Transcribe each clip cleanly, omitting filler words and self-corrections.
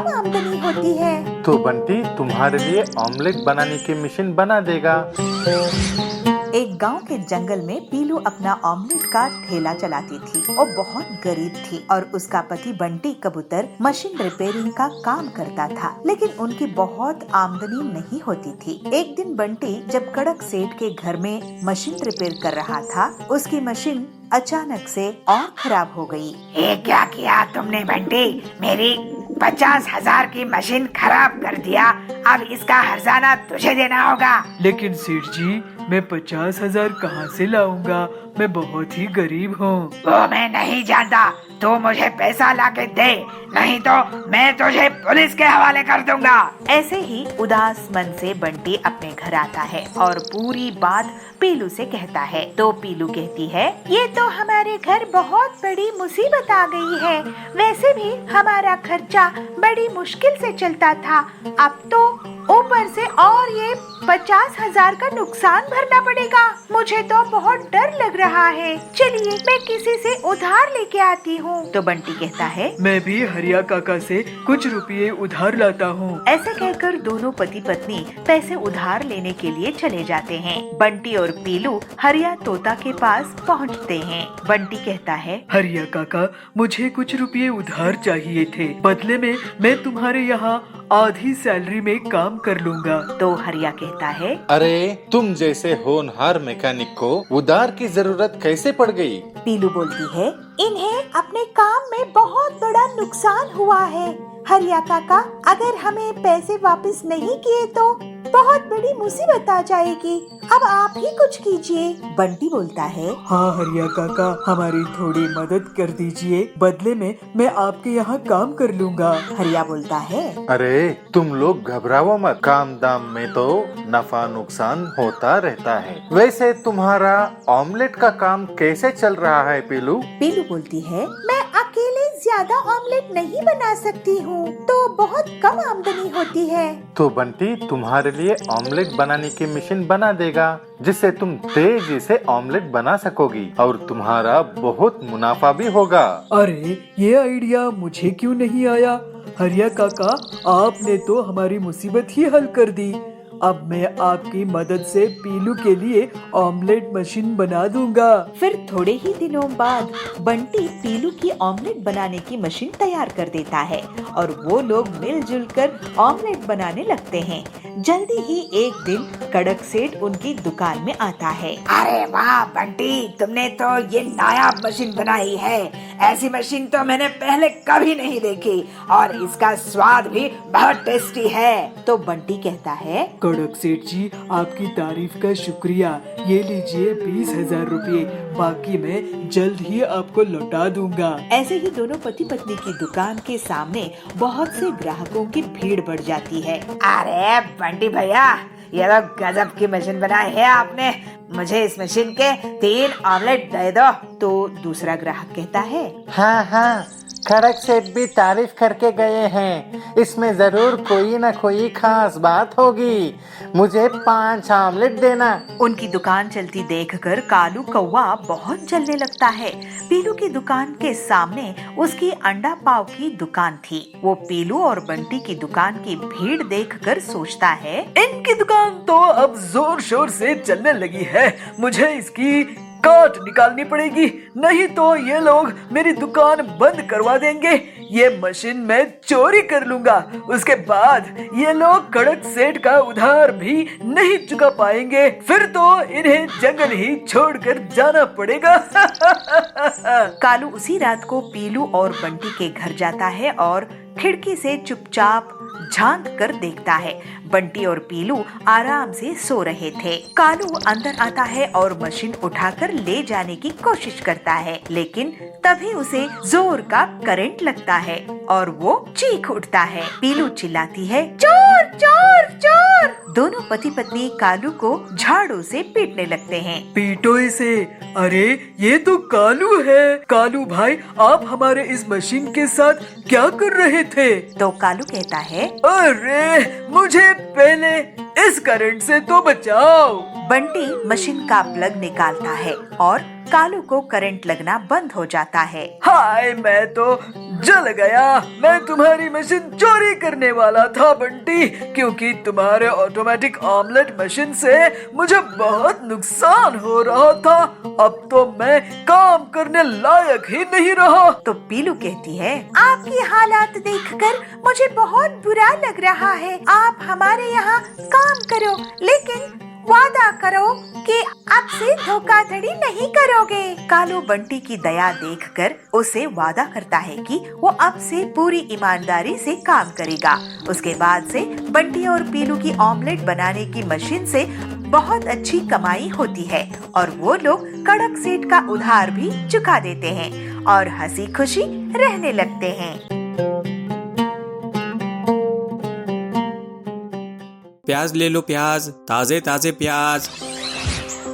कम आमदनी होती है। तो बंटी तुम्हारे लिए ऑमलेट बनाने की मशीन बना देगा। एक गांव के जंगल में पीलू अपना ऑमलेट का ठेला चलाती थी। वो बहुत गरीब थी और उसका पति बंटी कबूतर मशीन रिपेयरिंग का काम करता था, लेकिन उनकी बहुत आमदनी नहीं होती थी। एक दिन बंटी जब कड़क सेठ के घर में मशीन रिपेयर कर रहा था, उसकी मशीन अचानक से और खराब हो गई। ये क्या किया तुमने बंटी? मेरी 50,000 की मशीन खराब कर दिया। अब इसका हर्जाना तुझे देना होगा। लेकिन सेठ जी, मैं 50,000 कहाँ से लाऊंगा? मैं बहुत ही गरीब हूँ। वो मैं नहीं जानता, तू मुझे पैसा लाके दे, नहीं तो मैं तुझे पुलिस के हवाले कर दूंगा। ऐसे ही उदास मन से बंटी अपने घर आता है और पूरी बात पीलू से कहता है। तो पीलू कहती है, ये तो हमारे घर बहुत बड़ी मुसीबत आ गई है। वैसे भी हमारा खर्चा बड़ी मुश्किल से चलता था, अब तो ऊपर से और ये 50,000 का नुकसान भरना पड़ेगा। मुझे तो बहुत डर लग रहा है। चलिए मैं किसी से उधार लेके आती हूँ। तो बंटी कहता है, मैं भी हरिया काका से कुछ रुपये उधार लाता हूँ। ऐसे कहकर दोनों पति पत्नी पैसे उधार लेने के लिए चले जाते हैं। बंटी और पीलू हरिया तोता के पास पहुँचते हैं। बंटी कहता है, हरिया काका, मुझे कुछ रुपये उधार चाहिए थे। बदले में मैं तुम्हारे यहाँ आधी सैलरी में काम कर लूँगा। तो हरिया कहता है, अरे तुम जैसे होनहार मैकेनिक को उधार की जरूरत कैसे पड़ गई? पीलू बोलती है, इन्हें अपने काम में बहुत बड़ा नुकसान हुआ है। हरिया काका, अगर हमें पैसे वापस नहीं किए तो बहुत बड़ी मुसीबत आ जाएगी। अब आप ही कुछ कीजिए। बंटी बोलता है, हाँ हरिया काका, हमारी थोड़ी मदद कर दीजिए। बदले में मैं आपके यहाँ काम कर लूँगा। हरिया बोलता है, अरे तुम लोग घबराओ मत, काम दाम में तो नफा नुकसान होता रहता है। वैसे तुम्हारा ऑमलेट का काम कैसे चल रहा है पीलू? पीलू बोलती है, मैं अकेले ज्यादा ऑमलेट नहीं बना सकती हूँ, तो बहुत कम आमदनी होती है। तो बंटी तुम्हारे लिए ऑमलेट बनाने की मशीन बना देगा, जिससे तुम तेजी से ऑमलेट बना सकोगी और तुम्हारा बहुत मुनाफा भी होगा। अरे ये आइडिया मुझे क्यों नहीं आया? हरिया काका, आपने तो हमारी मुसीबत ही हल कर दी। अब मैं आपकी मदद से पीलू के लिए ऑमलेट मशीन बना दूंगा। फिर थोड़े ही दिनों बाद बंटी पीलू की ऑमलेट बनाने की मशीन तैयार कर देता है और वो लोग मिलजुल कर ऑमलेट बनाने लगते हैं। जल्दी ही एक दिन कड़क सेठ उनकी दुकान में आता है। अरे वाह बंटी, तुमने तो ये नायाब मशीन बनाई है। ऐसी मशीन तो मैंने पहले कभी नहीं देखी और इसका स्वाद भी बहुत टेस्टी है। तो बंटी कहता है, कड़क सेठ जी, आपकी तारीफ का शुक्रिया। ये लीजिए 20,000 रुपये, बाकी मैं जल्द ही आपको लौटा दूंगा। ऐसे ही दोनों पति पत्नी की दुकान के सामने बहुत से ग्राहकों की भीड़ बढ़ जाती है। अरे बंटी भैया, ये तो गजब की मशीन बनाई है आपने। मुझे इस मशीन के 3 ऑमलेट दे दो। तो दूसरा ग्राहक कहता है, हाँ हाँ, कड़क सेठ भी तारीफ करके गए हैं, इसमें जरूर कोई न कोई खास बात होगी। मुझे 5 ऑमलेट देना। उनकी दुकान चलती देखकर कालू कौवा बहुत जलने लगता है। पीलू की दुकान के सामने उसकी अंडा पाव की दुकान थी। वो पीलू और बंटी की दुकान की भीड़ देखकर सोचता है, इनकी दुकान तो अब जोर शोर से चलने लगी है। मुझे इसकी काट निकालनी पड़ेगी, नहीं तो ये लोग मेरी दुकान बंद करवा देंगे। ये मशीन मैं चोरी कर लूंगा, उसके बाद ये लोग कड़क सेठ का उधार भी नहीं चुका पाएंगे। फिर तो इन्हें जंगल ही छोड़कर जाना पड़ेगा। कालू उसी रात को पीलू और बंटी के घर जाता है और खिड़की से चुपचाप झांक कर देखता है। बंटी और पीलू आराम से सो रहे थे। कालू अंदर आता है और मशीन उठाकर ले जाने की कोशिश करता है, लेकिन तभी उसे जोर का करंट लगता है और वो चीख उठता है। पीलू चिल्लाती है, चोर चोर चोर। दोनों पति पत्नी कालू को झाड़ू से पीटने लगते हैं। पीटो इसे। अरे ये तो कालू है। कालू भाई, आप हमारे इस मशीन के साथ क्या कर रहे थे? तो कालू कहता है, अरे मुझे पहले इस करंट से तो बचाओ। बंटी मशीन का प्लग निकालता है और कालू को करंट लगना बंद हो जाता है। हाय, मैं तो जल गया। मैं तुम्हारी मशीन चोरी करने वाला था बंटी, क्योंकि तुम्हारे ऑटोमेटिक ऑमलेट मशीन से मुझे बहुत नुकसान हो रहा था। अब तो मैं काम करने लायक ही नहीं रहा। तो पीलू कहती है, आपकी हालात देखकर मुझे बहुत बुरा लग रहा है। आप हमारे यहाँ काम करो, लेकिन वादा करो कि अब से धोखाधड़ी नहीं करोगे। कालू बंटी की दया देखकर उसे वादा करता है कि वो अब से पूरी ईमानदारी से काम करेगा। उसके बाद से बंटी और पीलू की ऑमलेट बनाने की मशीन से बहुत अच्छी कमाई होती है और वो लोग कड़क सेठ का उधार भी चुका देते हैं और हंसी खुशी रहने लगते हैं। प्याज ले लो प्याज, ताजे ताजे प्याज।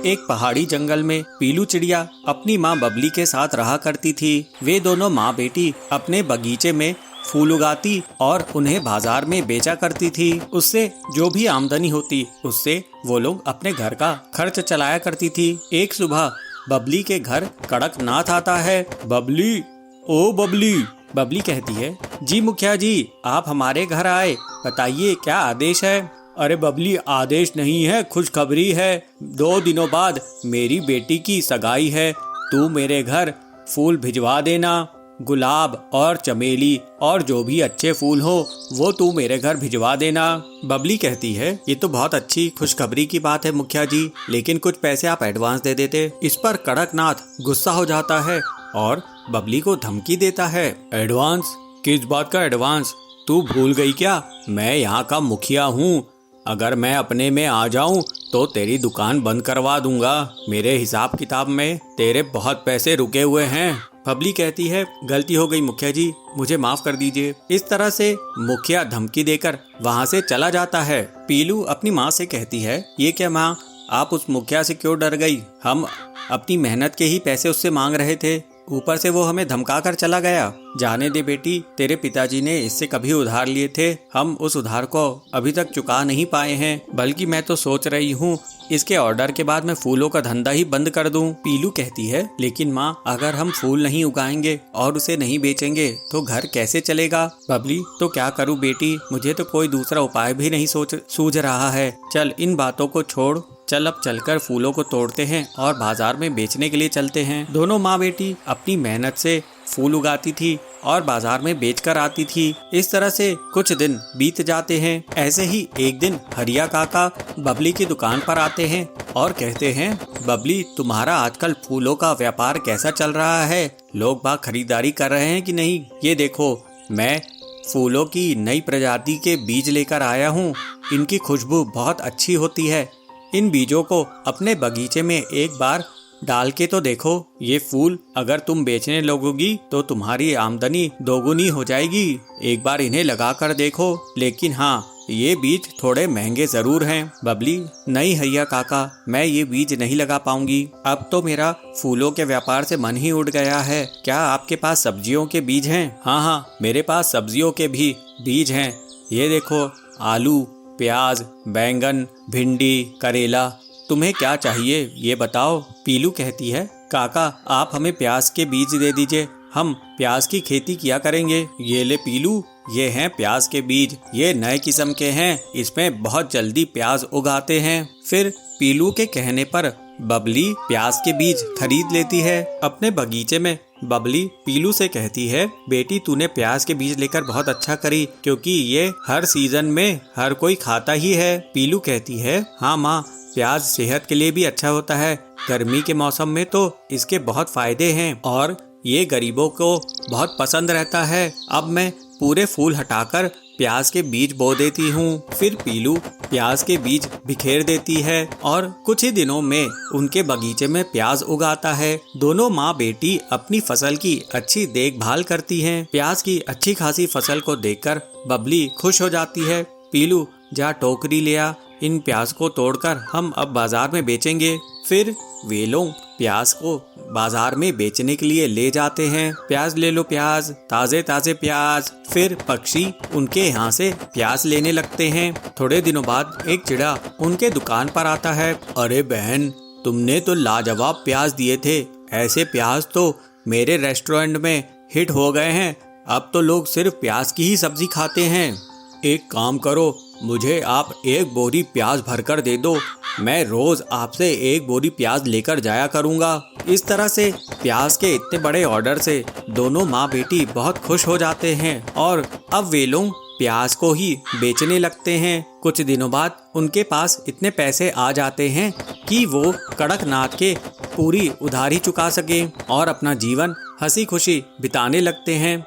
एक पहाड़ी जंगल में पीलू चिड़िया अपनी माँ बबली के साथ रहा करती थी। वे दोनों माँ बेटी अपने बगीचे में फूल उगाती और उन्हें बाजार में बेचा करती थी। उससे जो भी आमदनी होती उससे वो लोग अपने घर का खर्च चलाया करती थी। एक सुबह बबली के घर कड़कनाथ आता है। बबली, ओ बबली। बबली कहती है, जी मुखिया जी, आप हमारे घर आए, बताइए क्या आदेश है। अरे बबली, आदेश नहीं है, खुशखबरी है। 2 दिनों बाद मेरी बेटी की सगाई है। तू मेरे घर फूल भिजवा देना। गुलाब और चमेली और जो भी अच्छे फूल हो वो तू मेरे घर भिजवा देना। बबली कहती है, ये तो बहुत अच्छी खुशखबरी की बात है मुखिया जी, लेकिन कुछ पैसे आप एडवांस दे देते। इस पर कड़कनाथ गुस्सा हो जाता है और बबली को धमकी देता है। एडवांस? किस बात का एडवांस? तू भूल गई क्या? मैं यहाँ का मुखिया हूँ। अगर मैं अपने में आ जाऊं तो तेरी दुकान बंद करवा दूंगा। मेरे हिसाब किताब में तेरे बहुत पैसे रुके हुए हैं। बबली कहती है, गलती हो गई मुखिया जी, मुझे माफ कर दीजिए। इस तरह से मुखिया धमकी देकर वहाँ से चला जाता है। पीलू अपनी माँ से कहती है, ये क्या माँ, आप उस मुखिया से क्यों डर गई? हम अपनी मेहनत के ही पैसे उससे मांग रहे थे, ऊपर से वो हमें धमका कर चला गया। जाने दे बेटी, तेरे पिताजी ने इससे कभी उधार लिए थे, हम उस उधार को अभी तक चुका नहीं पाए हैं। बल्कि मैं तो सोच रही हूँ इसके ऑर्डर के बाद मैं फूलों का धंधा ही बंद कर दूं। पीलू कहती है, लेकिन माँ, अगर हम फूल नहीं उगाएंगे और उसे नहीं बेचेंगे तो घर कैसे चलेगा? बबली, तो क्या करूँ बेटी, मुझे तो कोई दूसरा उपाय भी नहीं सूझ रहा है। चल इन बातों को छोड़, चल अब चलकर फूलों को तोड़ते हैं और बाजार में बेचने के लिए चलते हैं। दोनों माँ बेटी अपनी मेहनत से फूल उगाती थी और बाजार में बेचकर आती थी। इस तरह से कुछ दिन बीत जाते हैं। ऐसे ही एक दिन हरिया काका बबली की दुकान पर आते हैं और कहते हैं, बबली, तुम्हारा आजकल फूलों का व्यापार कैसा चल रहा है? लोग बाग खरीदारी कर रहे हैं कि नहीं? ये देखो, मैं फूलों की नई प्रजाति के बीज लेकर आया हूँ। इनकी खुशबू बहुत अच्छी होती है। इन बीजों को अपने बगीचे में एक बार डाल के तो देखो। ये फूल अगर तुम बेचने लगोगी तो तुम्हारी आमदनी दोगुनी हो जाएगी। एक बार इन्हें लगा कर देखो। लेकिन हाँ, ये बीज थोड़े महंगे जरूर हैं। बबली, नहीं हरिया काका, मैं ये बीज नहीं लगा पाऊंगी। अब तो मेरा फूलों के व्यापार से मन ही उड़ गया है। क्या आपके पास सब्जियों के बीज हैं? हाँ, मेरे पास सब्जियों के भी बीज हैं। ये देखो, आलू, प्याज, बैंगन, भिंडी, करेला। तुम्हें क्या चाहिए ये बताओ। पीलू कहती है, काका, आप हमें प्याज के बीज दे दीजिए, हम प्याज की खेती किया करेंगे। ये ले पीलू, ये हैं प्याज के बीज। ये नए किस्म के हैं, इसमें बहुत जल्दी प्याज उगाते हैं। फिर पीलू के कहने पर बबली प्याज के बीज खरीद लेती है। अपने बगीचे में बबली पीलू से कहती है, बेटी, तूने प्याज के बीज लेकर बहुत अच्छा करी, क्योंकि ये हर सीजन में हर कोई खाता ही है। पीलू कहती है, हाँ माँ, प्याज सेहत के लिए भी अच्छा होता है। गर्मी के मौसम में तो इसके बहुत फायदे हैं और ये गरीबों को बहुत पसंद रहता है। अब मैं पूरे फूल हटाकर प्याज के बीज बो देती हूँ। फिर पीलू प्याज के बीज बिखेर देती है और कुछ ही दिनों में उनके बगीचे में प्याज उगाता है। दोनों माँ बेटी अपनी फसल की अच्छी देखभाल करती हैं। प्याज की अच्छी खासी फसल को देखकर बबली खुश हो जाती है। पीलू, जा टोकरी ले आ, इन प्याज को तोड़कर हम अब बाजार में बेचेंगे। फिर वे लोग प्याज को बाजार में बेचने के लिए ले जाते हैं। प्याज ले लो प्याज, ताजे ताजे प्याज। फिर पक्षी उनके यहाँ से प्याज लेने लगते हैं। थोड़े दिनों बाद एक चिड़ा उनके दुकान पर आता है। अरे बहन, तुमने तो लाजवाब प्याज दिए थे, ऐसे प्याज तो मेरे रेस्टोरेंट में हिट हो गए हैं। अब तो लोग सिर्फ प्याज की ही सब्जी खाते हैं। एक काम करो, मुझे आप 1 बोरी प्याज भरकर दे दो। मैं रोज आपसे 1 बोरी प्याज लेकर जाया करूँगा। इस तरह से प्याज के इतने बड़े ऑर्डर से दोनों माँ बेटी बहुत खुश हो जाते हैं और अब वे लोग प्याज को ही बेचने लगते हैं। कुछ दिनों बाद उनके पास इतने पैसे आ जाते हैं कि वो कड़कनाथ के पूरी उधारी चुका सके और अपना जीवन हंसी खुशी बिताने लगते हैं।